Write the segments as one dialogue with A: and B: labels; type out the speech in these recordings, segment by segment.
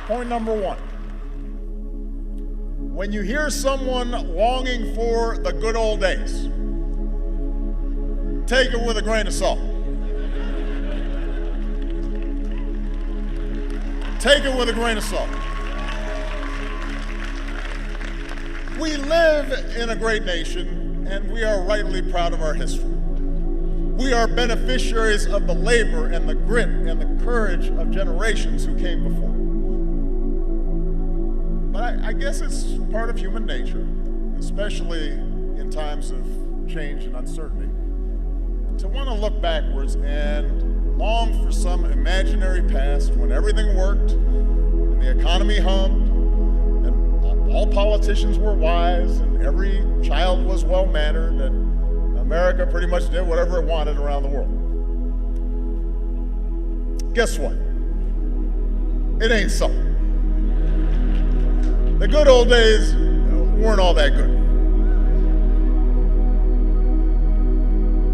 A: Point number one. When you hear someone longing for the good old days, take it with a grain of salt. Take it with a grain of salt. We live in a great nation, and we are rightly proud of our history. We are beneficiaries of the labor and the grit and the courage of generations who came before. But I guess it's part of human nature, especially in times of change and uncertainty, to want to look backwards and long for some imaginary past when everything worked and the economy hummed and all politicians were wise and every child was well-mannered and America pretty much did whatever it wanted around the world. Guess what? It ain't so. The good old days weren't all that good.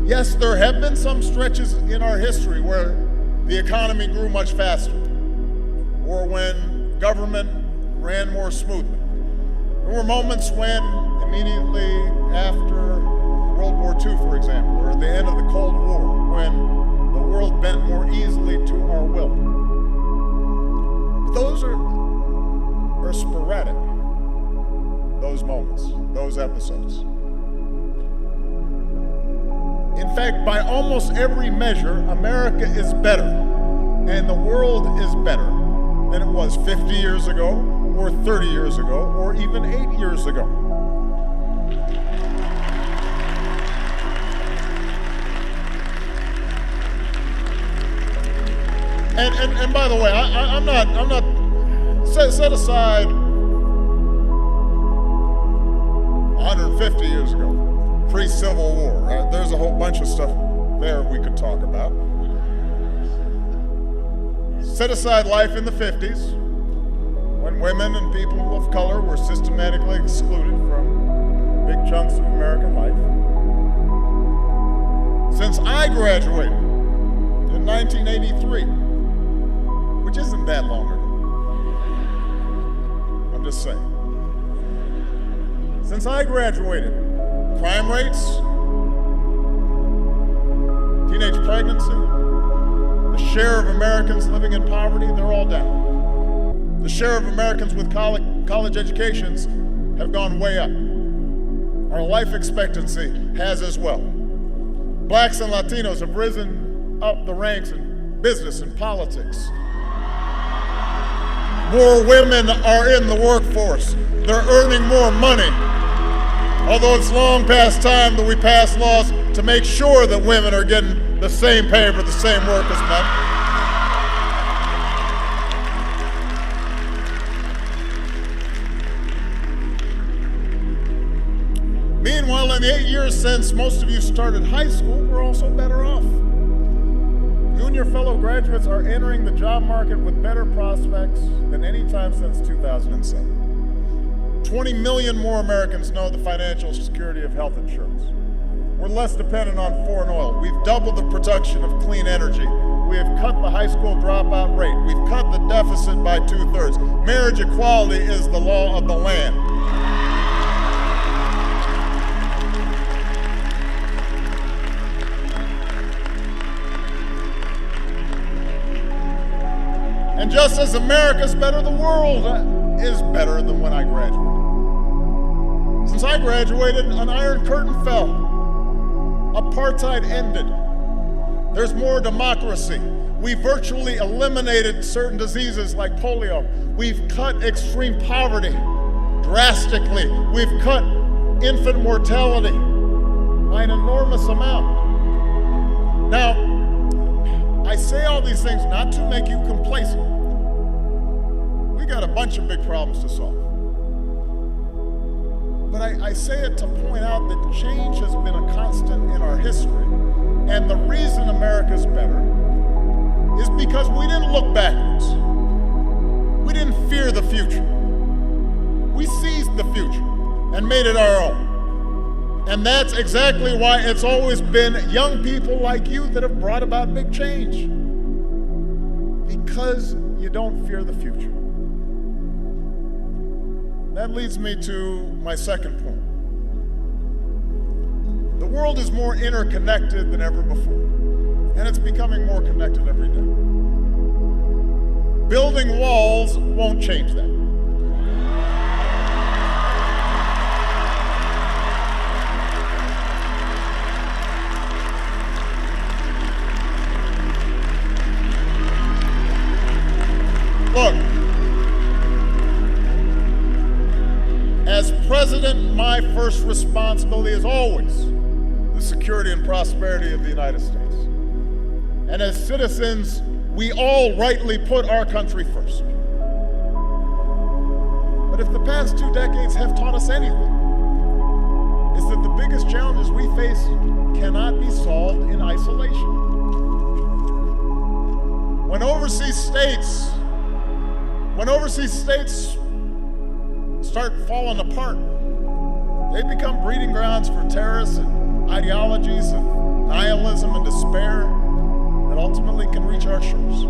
A: Yes, there have been some stretches in our history where the economy grew much faster, or when government ran more smoothly. There were moments when, immediately after World War II, for example, or at the end of the Cold War, when the world bent more easily to our will. But those are sporadic, those moments, those episodes. In fact, by almost every measure, America is better, and the world is better than it was 50 years ago, or 30 years ago, or even 8 years ago. And by the way, I'm not set aside 150 years ago, pre-Civil War, right? There's a whole bunch of stuff there we could talk about. Set aside life in the 50s, when women and people of color were systematically excluded from big chunks of American life. Since I graduated in 1983, which isn't that long ago, I'm just saying. Since I graduated, crime rates, teenage pregnancy, the share of Americans living in poverty, they're all down. The share of Americans with college educations have gone way up. Our life expectancy has as well. Blacks and Latinos have risen up the ranks in business and politics. More women are in the workforce. They're earning more money. Although it's long past time that we pass laws to make sure that women are getting the same pay for the same work as men. Meanwhile, in the 8 years since most of you started high school, we're also better off. You and your fellow graduates are entering the job market with better prospects than any time since 2007. 20 million more Americans know the financial security of health insurance. We're less dependent on foreign oil. We've doubled the production of clean energy. We have cut the high school dropout rate. We've cut the deficit by 2/3. Marriage equality is the law of the land. And just as America's better, the world is better than when I graduated. Since I graduated, an iron curtain fell. Apartheid ended. There's more democracy. We virtually eliminated certain diseases like polio. We've cut extreme poverty drastically. We've cut infant mortality by an enormous amount. Now, I say all these things not to make you complacent. We got a bunch of big problems to solve. But I say it to point out that change has been a constant in our history. And the reason America's better is because we didn't look backwards. We didn't fear the future. We seized the future and made it our own. And that's exactly why it's always been young people like you that have brought about big change. Because you don't fear the future. That leads me to my second point. The world is more interconnected than ever before, and it's becoming more connected every day. Building walls won't change that. Look, as president, my first responsibility is always the security and prosperity of the United States. And as citizens, we all rightly put our country first. But if the past 2 decades have taught us anything, it's that the biggest challenges we face cannot be solved in isolation. When overseas states start falling apart, they become breeding grounds for terrorists and ideologies of nihilism and despair that ultimately can reach our shores.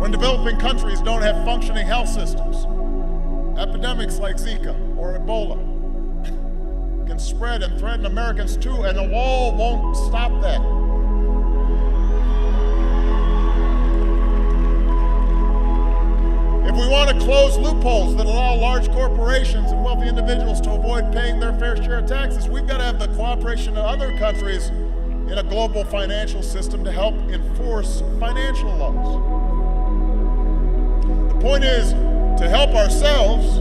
A: When developing countries don't have functioning health systems, epidemics like Zika or Ebola can spread and threaten Americans too, and the wall won't stop that. If we want to close loopholes that allow large corporations and wealthy individuals to avoid paying their fair share of taxes, we've got to have the cooperation of other countries in a global financial system to help enforce financial laws. The point is, to help ourselves,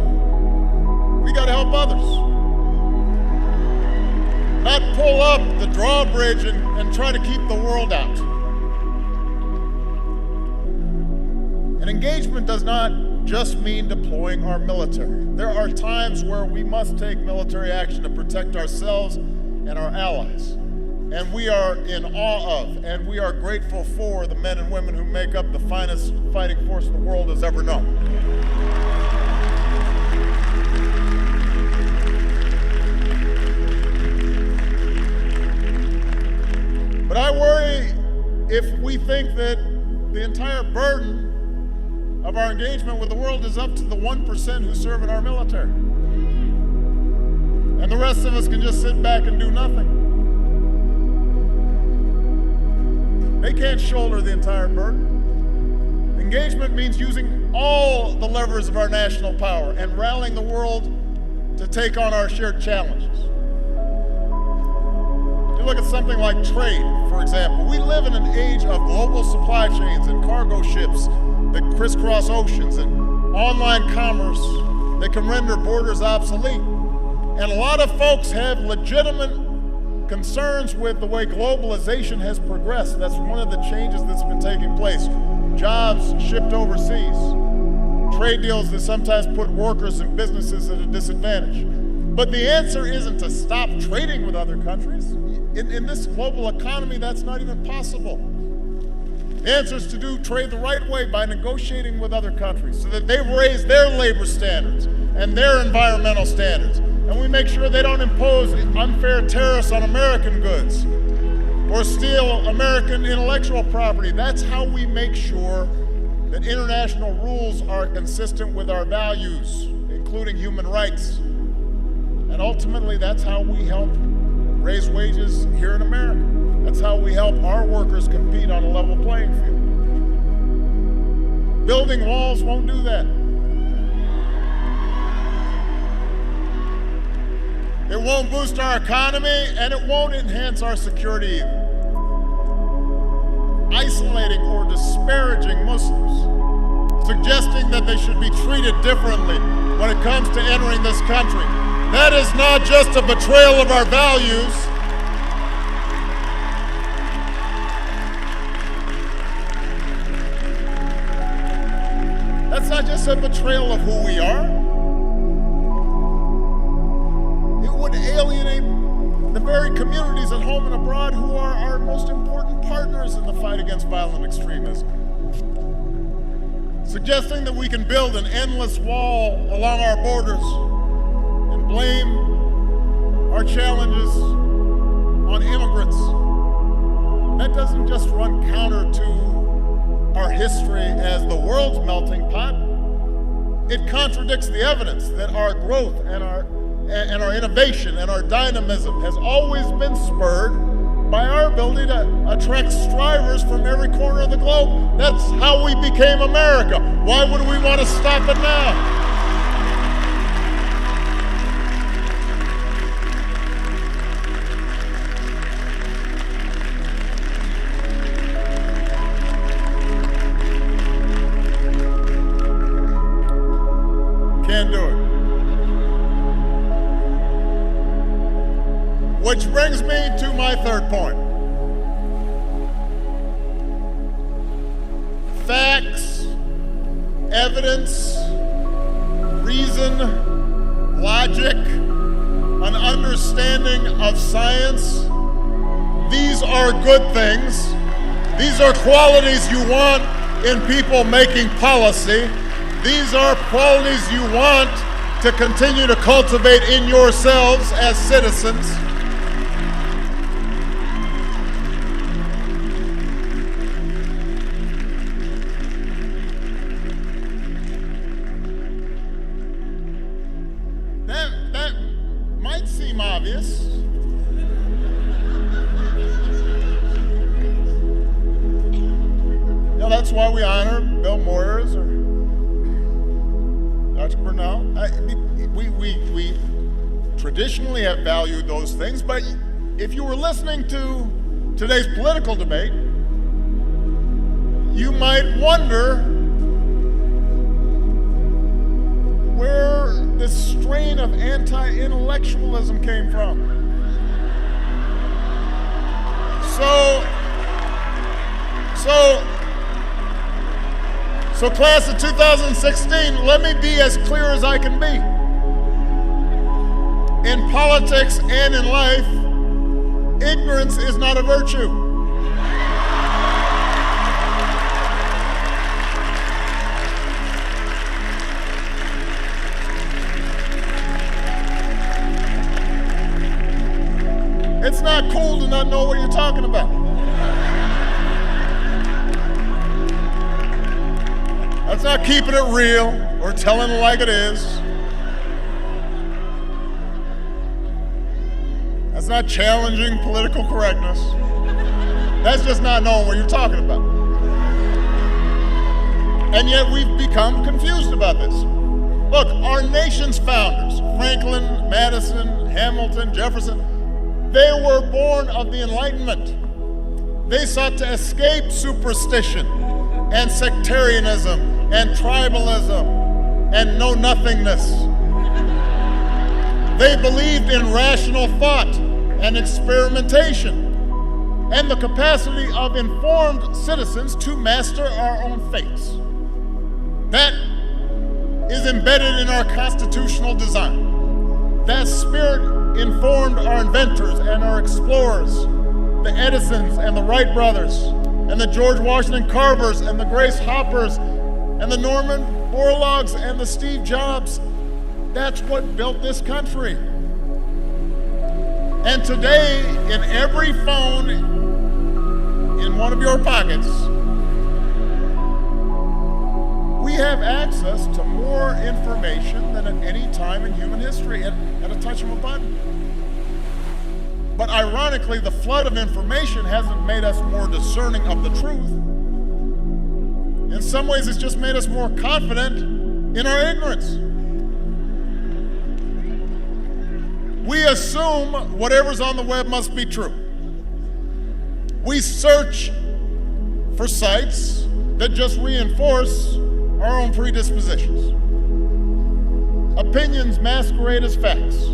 A: we got to help others. Not pull up the drawbridge and try to keep the world out. And engagement does not just mean deploying our military. There are times where we must take military action to protect ourselves and our allies. And we are in awe of, and we are grateful for the men and women who make up the finest fighting force the world has ever known. But I worry if we think that the entire burden of our engagement with the world is up to the 1% who serve in our military. And the rest of us can just sit back and do nothing. They can't shoulder the entire burden. Engagement means using all the levers of our national power and rallying the world to take on our shared challenges. You look at something like trade, for example. We live in an age of global supply chains and cargo ships that crisscross oceans and online commerce that can render borders obsolete. And a lot of folks have legitimate concerns with the way globalization has progressed. That's one of the changes that's been taking place. Jobs shipped overseas, trade deals that sometimes put workers and businesses at a disadvantage. But the answer isn't to stop trading with other countries. In this global economy, that's not even possible. The answer is to do trade the right way by negotiating with other countries so that they raise their labor standards and their environmental standards. And we make sure they don't impose unfair tariffs on American goods or steal American intellectual property. That's how we make sure that international rules are consistent with our values, including human rights. And ultimately, that's how we help raise wages here in America. That's how we help our workers compete on a level playing field. Building walls won't do that. It won't boost our economy, and it won't enhance our security either. Isolating or disparaging Muslims, suggesting that they should be treated differently when it comes to entering this country, that is not just a betrayal of our values. That's not just a betrayal of who we are. It would alienate the very communities at home and abroad who are our most important partners in the fight against violent extremism. Suggesting that we can build an endless wall along our borders and blame our challenges on immigrants. That doesn't just run counter to our history as the world's melting pot. it contradicts the evidence that our growth and our innovation and our dynamism has always been spurred by our ability to attract strivers from every corner of the globe. That's how we became America. Why would we want to stop it now? Can't do it. Which brings me to my third point. Facts, evidence, reason, logic, an understanding of science. These are good things. These are qualities you want in people making policy. These are qualities you want to continue to cultivate in yourselves as citizens. That might seem obvious. That's why we honor Bill Moyers or Dr. Bernal. We traditionally have valued those things, but if you were listening to today's political debate, you might wonder where this strain of anti-intellectualism came from. So class of 2016, let me be as clear as I can be. In politics and in life, ignorance is not a virtue. It's not cool to not know what you're talking about. That's not keeping it real or telling it like it is. That's not challenging political correctness. That's just not knowing what you're talking about. And yet we've become confused about this. Look, our nation's founders, Franklin, Madison, Hamilton, Jefferson, they were born of the Enlightenment. They sought to escape superstition and sectarianism and tribalism and know-nothingness. They believed in rational thought and experimentation and the capacity of informed citizens to master our own fates. That is embedded in our constitutional design. That spirit informed our inventors and our explorers, the Edisons and the Wright brothers, and the George Washington Carvers and the Grace Hoppers and the Norman Borlaugs and the Steve Jobs. That's what built this country. And today, in every phone in one of your pockets, we have access to more information than at any time in human history at a touch of a button. But ironically, the flood of information hasn't made us more discerning of the truth. In some ways, it's just made us more confident in our ignorance. We assume whatever's on the web must be true. We search for sites that just reinforce our own predispositions. Opinions masquerade as facts.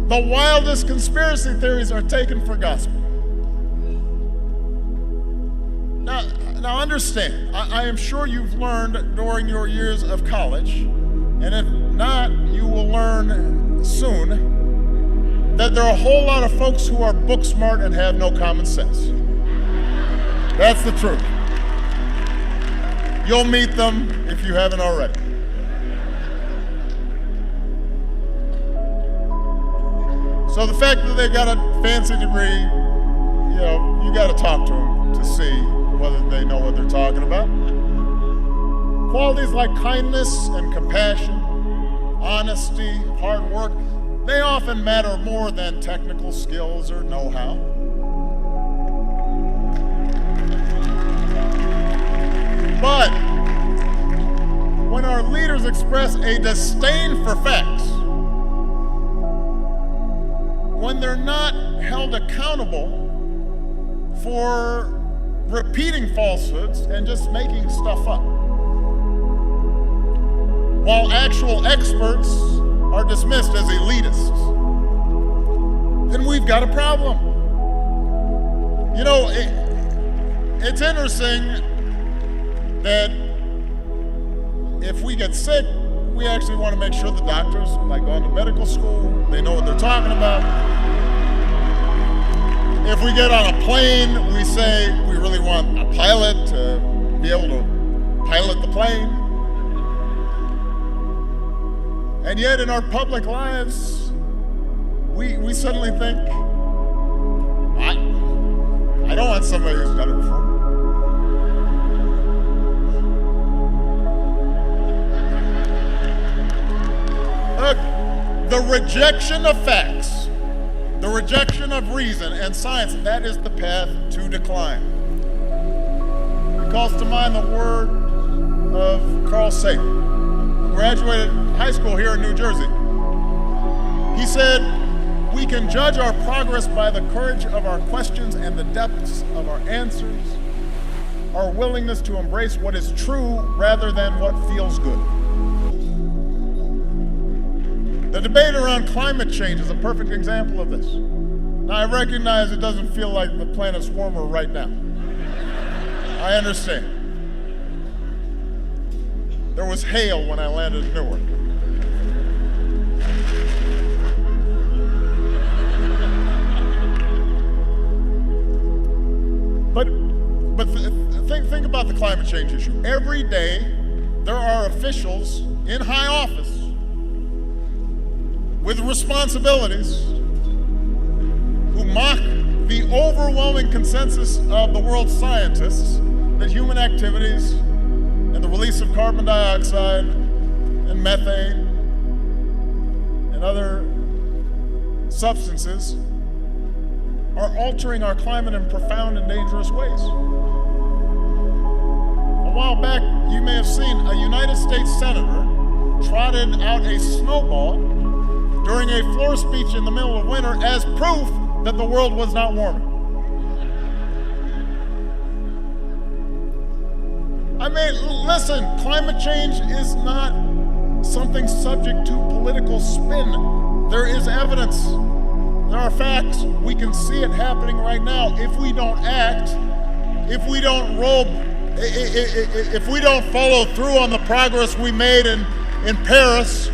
A: The wildest conspiracy theories are taken for gospel. Now understand, I am sure you've learned during your years of college, and if not, you will learn soon, that there are a whole lot of folks who are book smart and have no common sense. That's the truth. You'll meet them if you haven't already. So the fact that they got a fancy degree, you got to talk to them to see whether they know what they're talking about. Qualities like kindness and compassion, honesty, hard work, they often matter more than technical skills or know-how. But when our leaders express a disdain for facts, when they're not held accountable for repeating falsehoods and just making stuff up, while actual experts are dismissed as elitists, then we've got a problem. You know, it's interesting that if we get sick, we actually want to make sure the doctors, like going to medical school, they know what they're talking about. If we get on a plane, we say we really want a pilot to be able to pilot the plane. And yet in our public lives, we suddenly think, I don't want somebody who's done it before. Look, the rejection of facts, the rejection of reason and science, that is the path to decline. It calls to mind the word of Carl Sagan, who graduated high school here in New Jersey. He said, "We can judge our progress by the courage of our questions and the depths of our answers, our willingness to embrace what is true rather than what feels good." The debate around climate change is a perfect example of this. Now, I recognize it doesn't feel like the planet's warmer right now. I understand. There was hail when I landed in Newark. But think about the climate change issue. Every day, there are officials in high office with responsibilities who mock the overwhelming consensus of the world's scientists that human activities and the release of carbon dioxide and methane and other substances are altering our climate in profound and dangerous ways. A while back, you may have seen a United States senator trotted out a snowball during a floor speech in the middle of winter as proof that the world was not warming. I mean, listen, climate change is not something subject to political spin. There is evidence. There are facts. We can see it happening right now. If we don't act, if we don't follow through on the progress we made in Paris,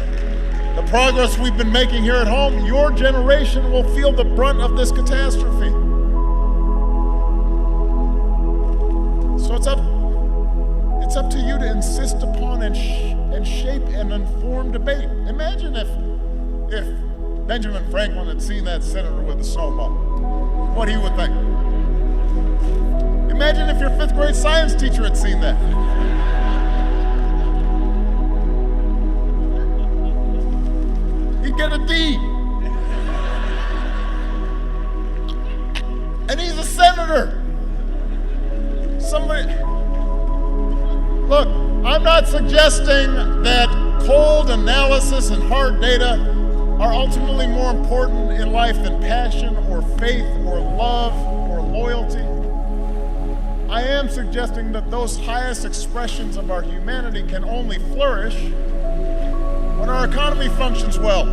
A: the progress we've been making here at home, your generation will feel the brunt of this catastrophe. So it's up to you to insist upon and shape an informed debate. Imagine if Benjamin Franklin had seen that senator with the snowball, what he would think. Imagine if your 5th grade science teacher had seen that. He'd get a D. And he's a senator. Look, I'm not suggesting that cold analysis and hard data are ultimately more important in life than passion or faith or love or loyalty. I am suggesting that those highest expressions of our humanity can only flourish when our economy functions well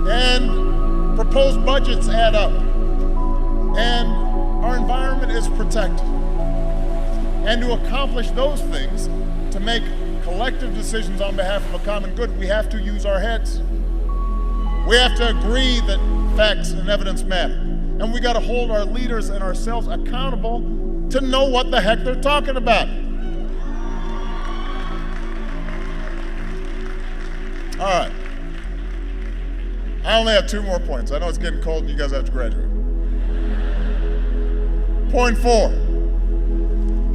A: and proposed budgets add up and our environment is protected. And to accomplish those things, to make collective decisions on behalf of a common good, we have to use our heads. We have to agree that facts and evidence matter. And we got to hold our leaders and ourselves accountable to know what the heck they're talking about. All right. I only have 2 more points. I know it's getting cold and you guys have to graduate. Point 4.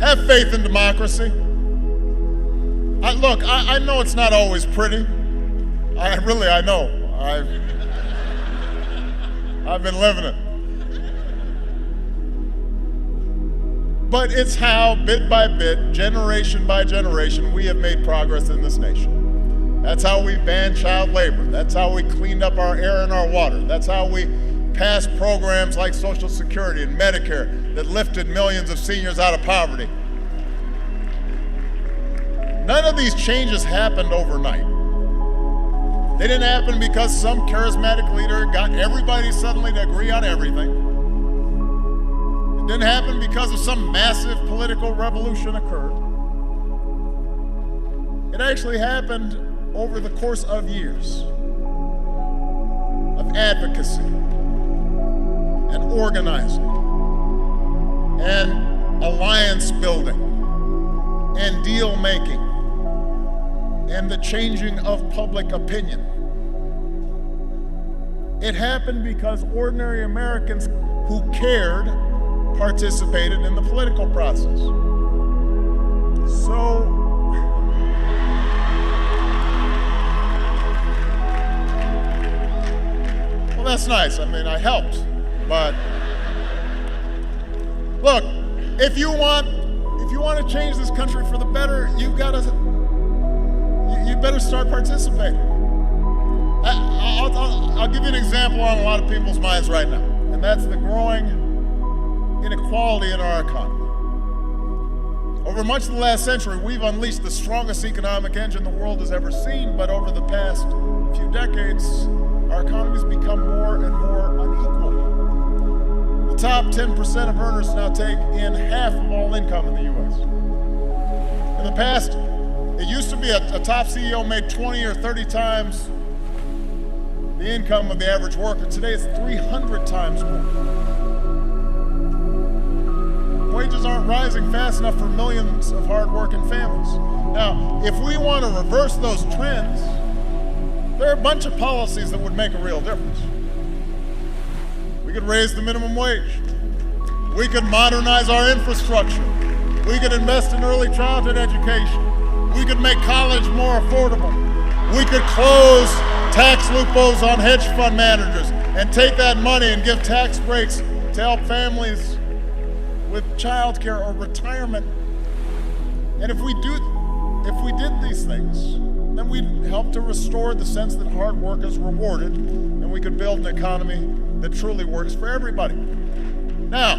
A: Have faith in democracy. look, I know it's not always pretty. I know. I've been living it. But it's how, bit by bit, generation by generation, we have made progress in this nation. That's how we banned child labor. That's how we cleaned up our air and our water. That's how we passed programs like Social Security and Medicare that lifted millions of seniors out of poverty. None of these changes happened overnight. They didn't happen because some charismatic leader got everybody suddenly to agree on everything. It didn't happen because of some massive political revolution occurred. It actually happened over the course of years of advocacy and organizing and alliance building and deal making and the changing of public opinion. It happened because ordinary Americans who cared participated in the political process. So, well, that's nice. I mean, I helped, but look, if you want to change this country for the better, you better start participating. I'll give you an example on a lot of people's minds right now, and that's the growing inequality in our economy. Over much of the last century, we've unleashed the strongest economic engine the world has ever seen, but over the past few decades, our economy's become more and more unequal. The top 10% of earners now take in half of all income in the U.S. In the past, it used to be a top CEO made 20 or 30 times the income of the average worker. Today, it's 300 times more. Wages aren't rising fast enough for millions of hard-working families. Now, if we want to reverse those trends, there are a bunch of policies that would make a real difference. We could raise the minimum wage. We could modernize our infrastructure. We could invest in early childhood education. We could make college more affordable. We could close tax loopholes on hedge fund managers and take that money and give tax breaks to help families with childcare or retirement. And if we did these things, then we'd help to restore the sense that hard work is rewarded, and we could build an economy that truly works for everybody. Now,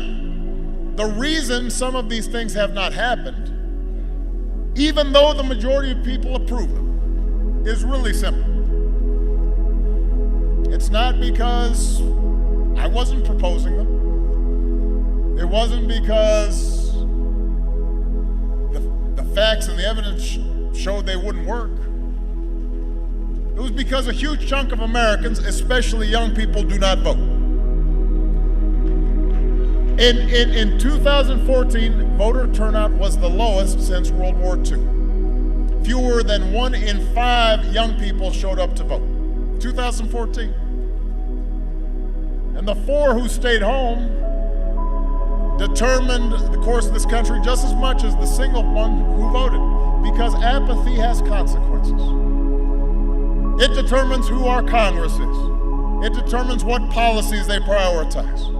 A: the reason some of these things have not happened, even though the majority of people approve them, is really simple. It's not because I wasn't proposing them. It wasn't because the facts and the evidence showed they wouldn't work. It was because a huge chunk of Americans, especially young people, do not vote. In 2014, voter turnout was the lowest since World War II. Fewer than 1 in 5 young people showed up to vote. 2014. And the 4 who stayed home determined the course of this country just as much as the single one who voted, because apathy has consequences. It determines who our Congress is. It determines what policies they prioritize.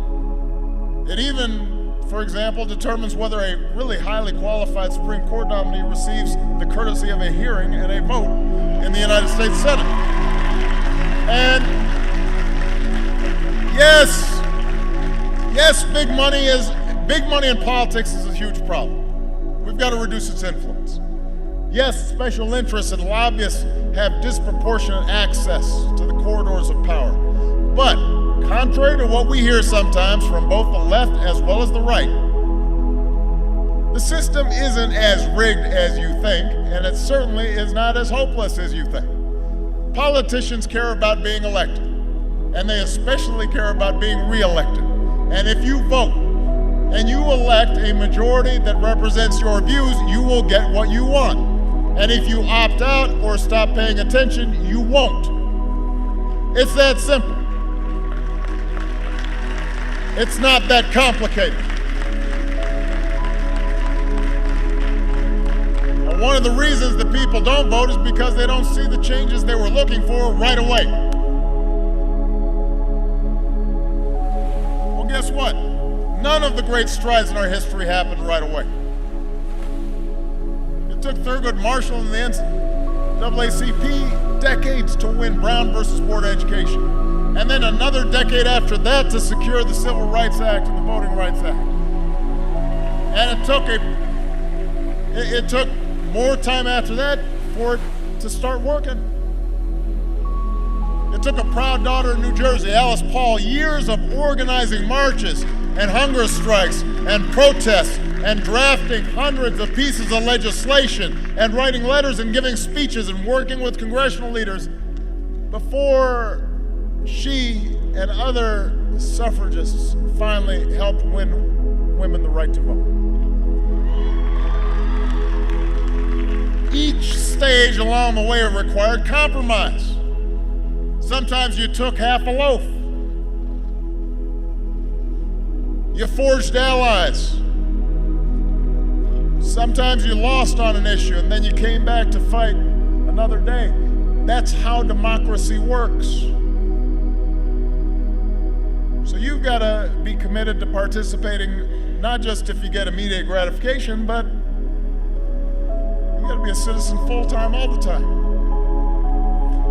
A: It even, for example, determines whether a really highly qualified Supreme Court nominee receives the courtesy of a hearing and a vote in the United States Senate. And yes, big money in politics is a huge problem. We've got to reduce its influence. Yes, special interests and lobbyists have disproportionate access to the corridors of power. But contrary to what we hear sometimes from both the left as well as the right, the system isn't as rigged as you think, and it certainly is not as hopeless as you think. Politicians care about being elected, and they especially care about being re-elected. And if you vote and you elect a majority that represents your views, you will get what you want. And if you opt out or stop paying attention, you won't. It's that simple. It's not that complicated. I But one of the reasons that people don't vote is because they don't see the changes they were looking for right away. Well, guess what? None of the great strides in our history happened right away. It took Thurgood Marshall and the NAACP decades to win Brown versus Board of Education, and then another decade after that to secure the Civil Rights Act and the Voting Rights Act. And it took more time after that for it to start working. It took a proud daughter in New Jersey, Alice Paul, years of organizing marches and hunger strikes and protests and drafting hundreds of pieces of legislation and writing letters and giving speeches and working with congressional leaders before she and other suffragists finally helped win women the right to vote. Each stage along the way required compromise. Sometimes you took half a loaf. You forged allies. Sometimes you lost on an issue and then you came back to fight another day. That's how democracy works. So you've got to be committed to participating, not just if you get immediate gratification, but you got to be a citizen full-time all the time.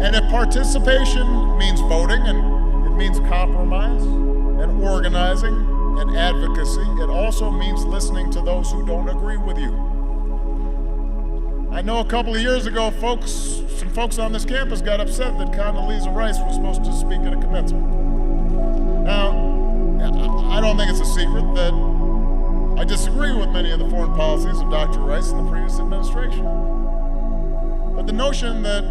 A: And if participation means voting and it means compromise and organizing and advocacy, it also means listening to those who don't agree with you. I know a couple of years ago, some folks on this campus got upset that Condoleezza Rice was supposed to speak at a commencement. Now, I don't think it's a secret that I disagree with many of the foreign policies of Dr. Rice and the previous administration. But the notion that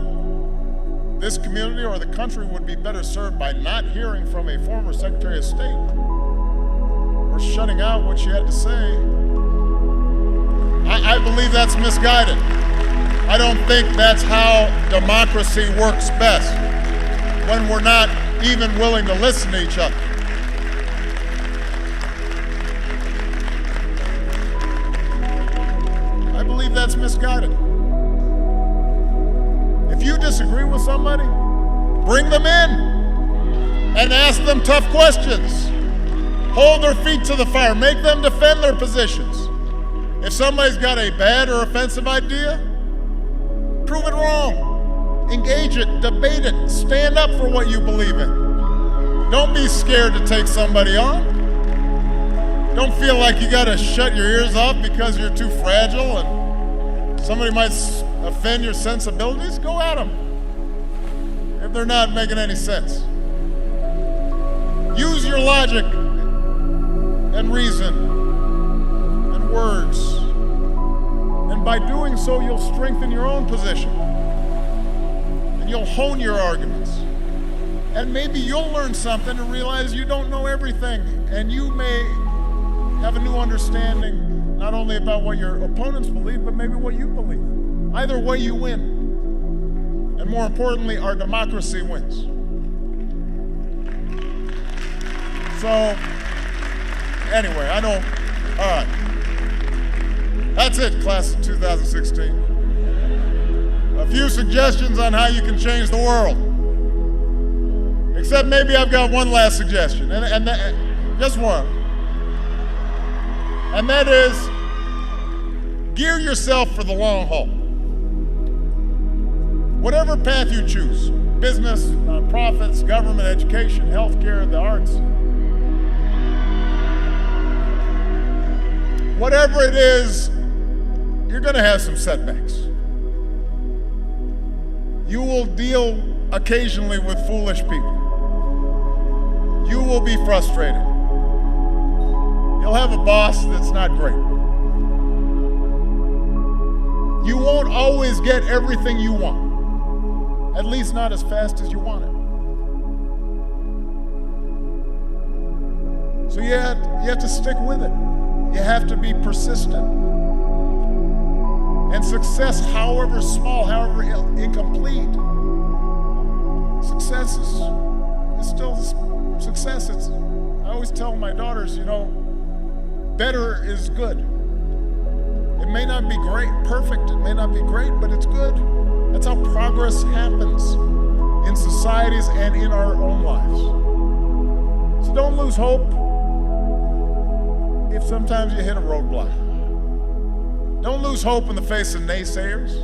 A: this community or the country would be better served by not hearing from a former Secretary of State or shutting out what she had to say, I believe that's misguided. I don't think that's how democracy works best, when we're not even willing to listen to each other. I believe that's misguided. If you disagree with somebody, bring them in and ask them tough questions. Hold their feet to the fire. Make them defend their positions. If somebody's got a bad or offensive idea, prove it wrong. Engage it, debate it, stand up for what you believe in. Don't be scared to take somebody on. Don't feel like you gotta shut your ears off because you're too fragile and somebody might offend your sensibilities. Go at them if they're not making any sense. Use your logic and reason and words. And by doing so, you'll strengthen your own position. And you'll hone your arguments. And maybe you'll learn something and realize you don't know everything. And you may have a new understanding, not only about what your opponents believe, but maybe what you believe. Either way, you win. And more importantly, our democracy wins. So, anyway, I know, all right. That's it, class of 2016. A few suggestions on how you can change the world. Except maybe I've got one last suggestion, and just one. And that is, gear yourself for the long haul. Whatever path you choose, business, nonprofits, government, education, healthcare, the arts, whatever it is, you're going to have some setbacks. You will deal occasionally with foolish people. You will be frustrated. You'll have a boss that's not great. You won't always get everything you want, at least not as fast as you want it. So you have to stick with it. You have to be persistent. And success, however small, however incomplete, success is still success. I always tell my daughters, better is good. It may not be great, perfect, it may not be great, but it's good. That's how progress happens in societies and in our own lives. So don't lose hope if sometimes you hit a roadblock. Don't lose hope in the face of naysayers.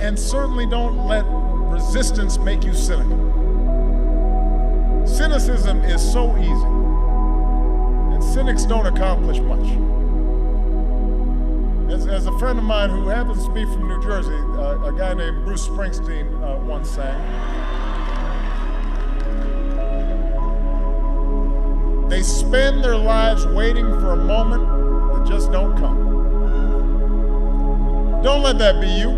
A: And certainly don't let resistance make you cynical. Cynicism is so easy, and cynics don't accomplish much. As a friend of mine who happens to be from New Jersey, a guy named Bruce Springsteen once sang, they spend their lives waiting for a moment that just don't come. Don't let that be you.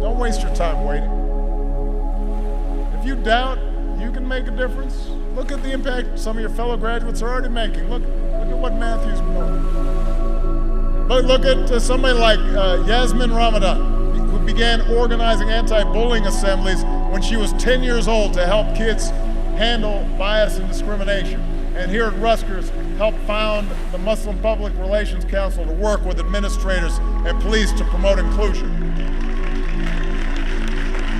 A: Don't waste your time waiting. If you doubt you can make a difference, look at the impact some of your fellow graduates are already making. Look at what Matthew's doing. Look at somebody like Yasmin Ramadan, who began organizing anti-bullying assemblies when she was 10 years old to help kids handle bias and discrimination. And here at Rutgers, helped found the Muslim Public Relations Council to work with administrators and police to promote inclusion.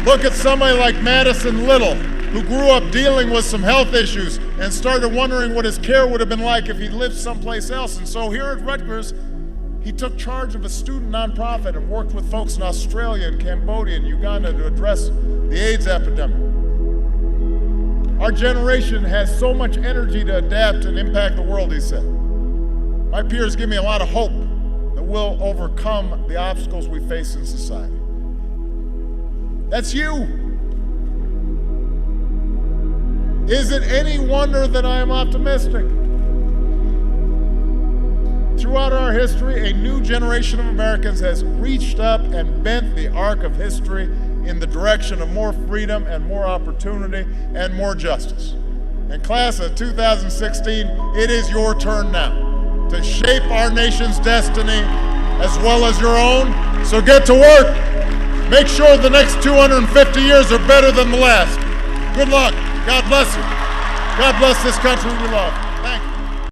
A: Look at somebody like Madison Little, who grew up dealing with some health issues and started wondering what his care would have been like if he lived someplace else. And so here at Rutgers, he took charge of a student nonprofit and worked with folks in Australia and Cambodia and Uganda to address the AIDS epidemic. Our generation has so much energy to adapt and impact the world, he said. My peers give me a lot of hope that we'll overcome the obstacles we face in society. That's you. Is it any wonder that I am optimistic? Throughout our history, a new generation of Americans has reached up and bent the arc of history in the direction of more freedom and more opportunity and more justice. And class of 2016, it is your turn now to shape our nation's destiny as well as your own. So get to work. Make sure the next 250 years are better than the last. Good luck. God bless you. God bless this country we love.